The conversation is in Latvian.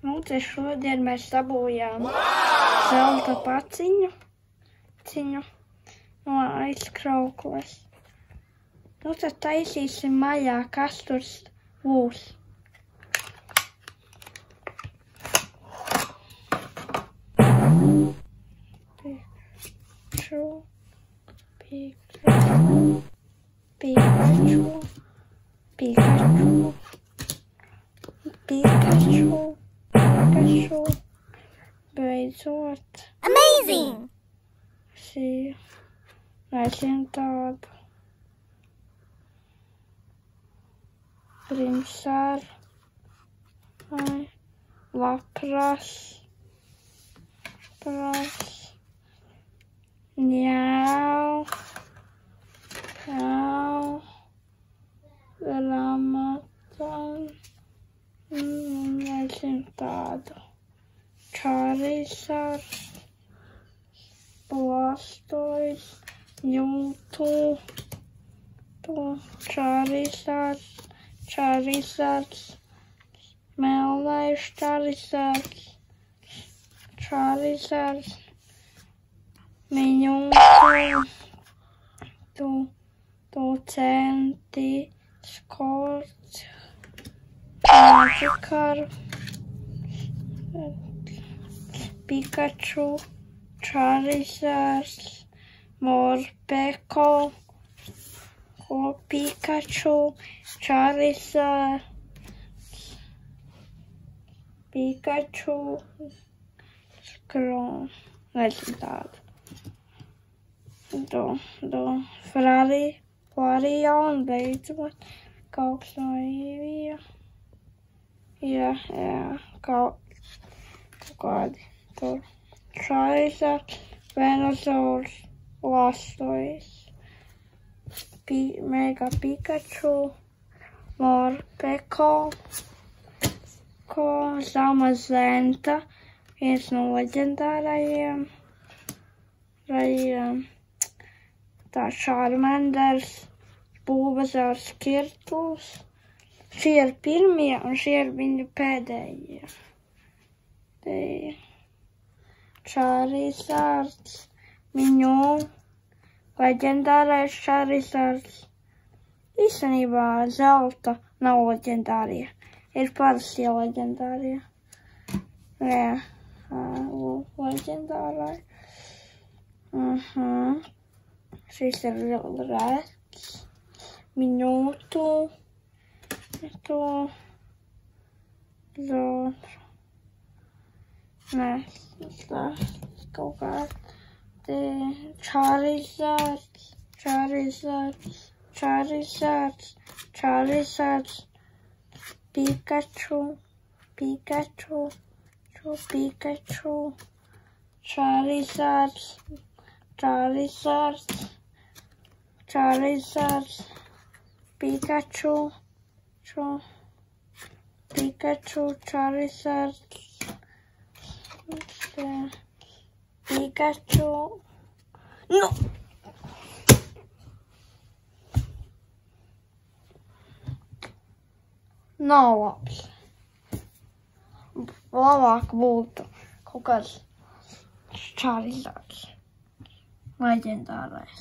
Nu, te šodien mēs dabūjām zelta paciņu no aizkraukles. Nu, tad taisīsim maļā, kas tur būs. Pikachu. Beidzot. Amazing! Nezinu tādu. Primsar. Lapras. Ņau. Gramatan. Nezinu tādu. Charizard. Blastoise. Mewtwo. Charizard. Melnais Charizard. Mewtwo. Docenti. Scott. Magikarp. Pikachu. Charizard. Morpeko. Pikachu. Charizard. Pikachu. Nezinu tādu. Flareon beidzot. Kaut kas no Eevija. Jā, kaut kādi tur. Charizard, Venusaurs, Blastoise, Mega Pikachu, Morpeko, Zamazenta, viens no leģendārajiem, tā Charmanders, Bulbasaurs, Skirtls. Šie ir pirmie un šie ir viņu pēdējie. Charizards, Mew, leģendārais Charizards. Īstenībā zelta nav leģendārie. Ir parastie leģendārie. Jā, leģendārai. Šis ir rēts. Mewtwo. Nē, kaut kādi Charizards, Pikachu, Charizards, Pikachu, Charizard, Pikachu. No! Nav labs. Labāk būtu kaut kāds Charizards. Leģendārais.